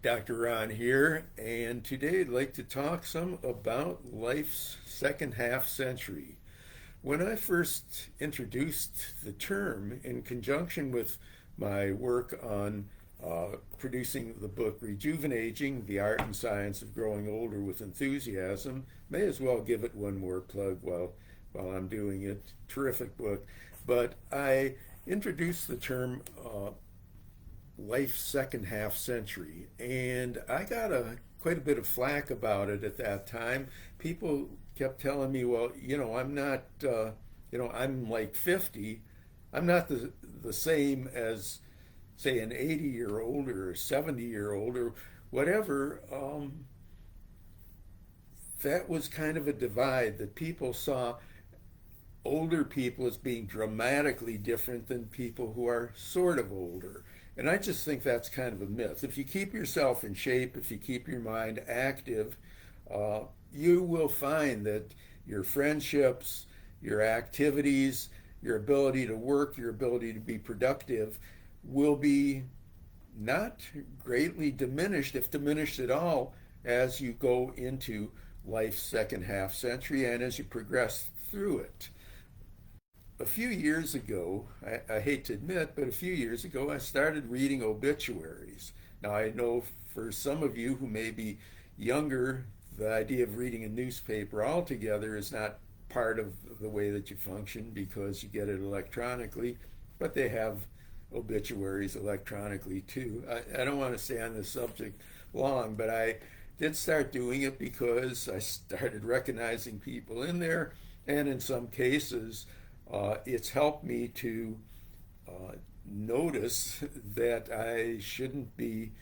Dr. Ron here, and today I'd like to talk some about life's second half century. When I first introduced the term in conjunction with my work on producing the book Rejuvenating, The Art and Science of Growing Older with Enthusiasm, may as well give it one more plug while I'm doing it. Terrific book. But I introduced the term life's second half century, and I got quite a bit of flack about it at that time. People kept telling me, well, I'm not, I'm like 50. I'm not the same as, say, an 80-year-old or a 70-year-old or whatever. That was kind of a divide that people saw older people as being dramatically different than people who are sort of older. And I just think that's kind of a myth. If you keep yourself in shape, if you keep your mind active, you will find that your friendships, your activities, your ability to work, your ability to be productive will be not greatly diminished, if diminished at all, as you go into life's second half century and as you progress through it. A few years ago, I hate to admit, but a few years ago, I started reading obituaries. Now, I know for some of you who may be younger, the idea of reading a newspaper altogether is not part of the way that you function because you get it electronically, but they have obituaries electronically too. I don't want to stay on this subject long, but I did start doing it because I started recognizing people in there, and in some cases, it's helped me to notice that I shouldn't be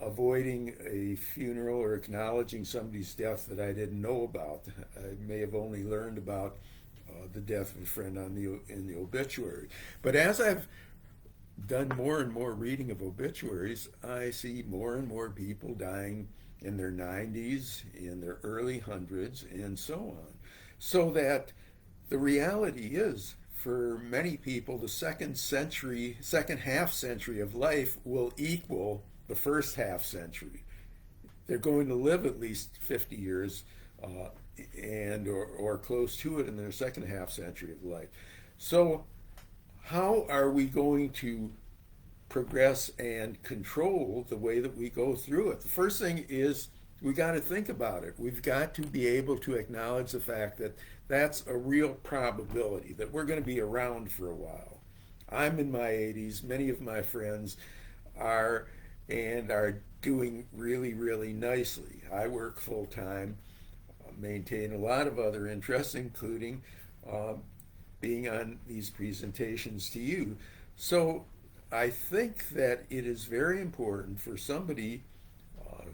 avoiding a funeral or acknowledging somebody's death that I didn't know about. I may have only learned about the death of a friend in the obituary. But as I've done more and more reading of obituaries, I see more and more people dying in their 90s, in their early hundreds, and so on. So that the reality is, for many people, the second half century of life will equal the first half century. They're going to live at least 50 years or close to it in their second half century of life. So how are we going to progress and control the way that we go through it? The first thing is we got to think about it. We've got to be able to acknowledge the fact that that's a real probability, that we're going to be around for a while. I'm in my 80s. Many of my friends are and are doing really, really nicely. I work full time, maintain a lot of other interests, including being on these presentations to you. So I think that it is very important for somebody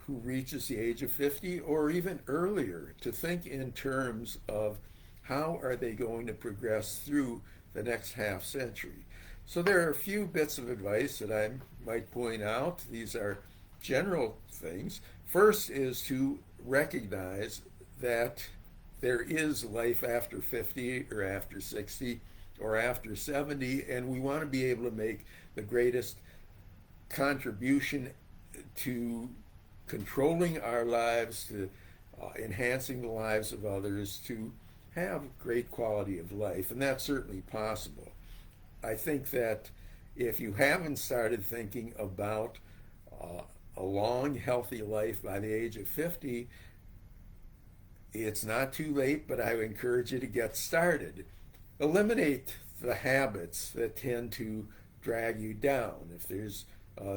who reaches the age of 50 or even earlier to think in terms of how are they going to progress through the next half century. So there are a few bits of advice that I might point out. These are general things. First is to recognize that there is life after 50 or after 60 or after 70, and we want to be able to make the greatest contribution to controlling our lives, to enhancing the lives of others, to have great quality of life, and that's certainly possible. I think that if you haven't started thinking about a long, healthy life by the age of 50, it's not too late, but I would encourage you to get started. Eliminate the habits that tend to drag you down. If there's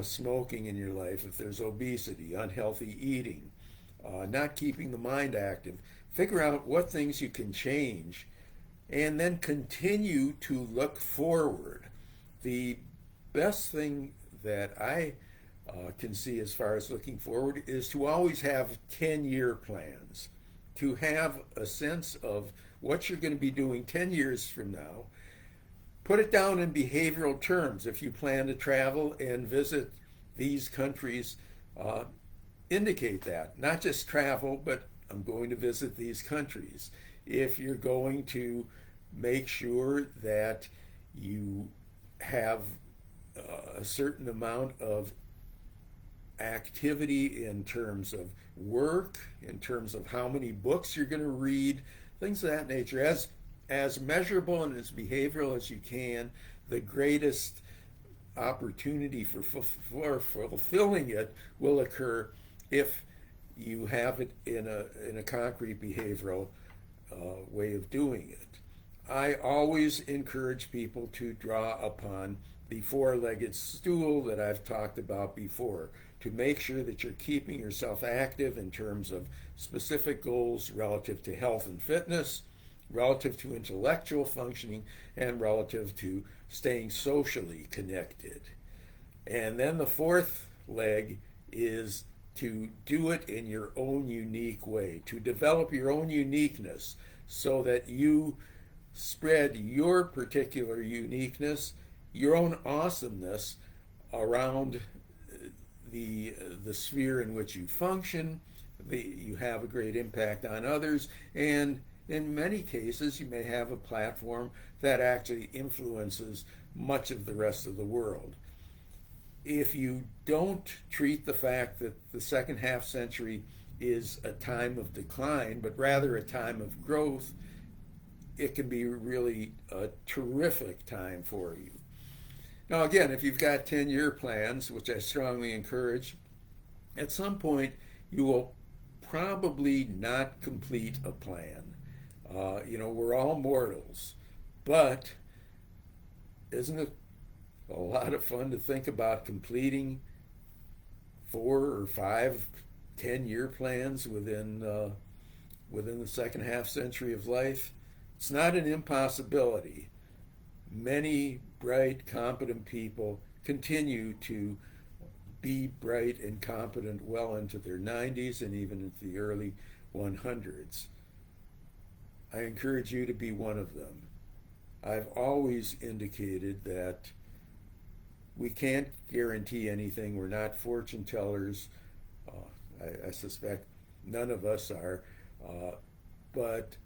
smoking in your life, if there's obesity, unhealthy eating, not keeping the mind active, figure out what things you can change and then continue to look forward. The best thing that I can see as far as looking forward is to always have 10-year plans, to have a sense of what you're going to be doing 10 years from now. Put it down in behavioral terms. If you plan to travel and visit these countries, indicate that. Not just travel, but I'm going to visit these countries. If you're going to make sure that you have a certain amount of activity in terms of work, in terms of how many books you're going to read, things of that nature, as measurable and as behavioral as you can. The greatest opportunity for fulfilling it will occur if you have it in a concrete behavioral way of doing it. I always encourage people to draw upon the four-legged stool that I've talked about before to make sure that you're keeping yourself active in terms of specific goals relative to health and fitness, relative to intellectual functioning, and relative to staying socially connected. And then the fourth leg is to do it in your own unique way, to develop your own uniqueness so that you spread your particular uniqueness, your own awesomeness around the sphere in which you function. You have a great impact on others, and in many cases you may have a platform that actually influences much of the rest of the world. If you don't treat the fact that the second half century is a time of decline, but rather a time of growth, it can be really a terrific time for you. Now, again, if you've got 10-year plans, which I strongly encourage, at some point you will probably not complete a plan. We're all mortals, but isn't it a lot of fun to think about completing 4 or 5 10-year plans within the second half century of life? It's not an impossibility. Many bright, competent people continue to be bright and competent well into their 90s and even into the early 100s. I encourage you to be one of them. I've always indicated that we can't guarantee anything. We're not fortune tellers. I suspect none of us are. But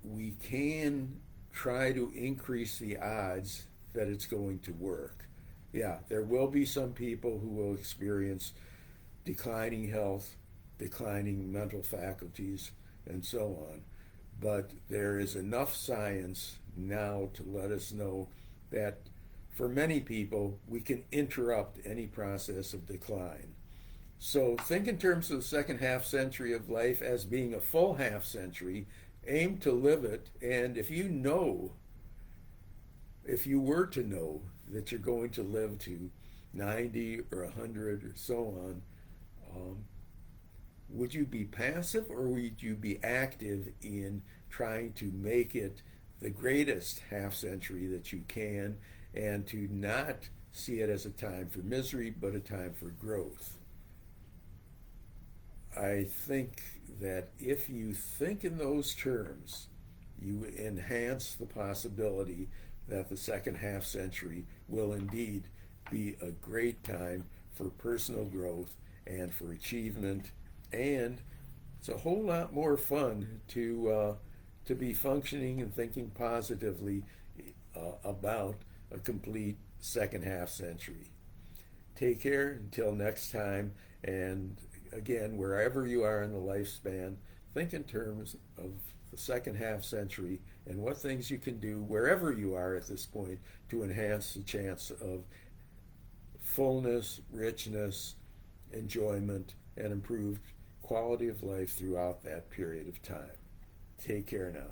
we can try to increase the odds that it's going to work. Yeah, there will be some people who will experience declining health, declining mental faculties, and so on. But there is enough science now to let us know that for many people, we can interrupt any process of decline. So think in terms of the second half century of life as being a full half century. Aim to live it, and if you were to know that you're going to live to 90 or 100 or so on, would you be passive or would you be active in trying to make it the greatest half century that you can, and to not see it as a time for misery but a time for growth? I think that if you think in those terms, you enhance the possibility that the second half century will indeed be a great time for personal growth and for achievement, and it's a whole lot more fun to be functioning and thinking positively about a complete second half century. Take care until next time, and again, wherever you are in the lifespan, think in terms of the second half century and what things you can do wherever you are at this point to enhance the chance of fullness, richness, enjoyment, and improved quality of life throughout that period of time. Take care now.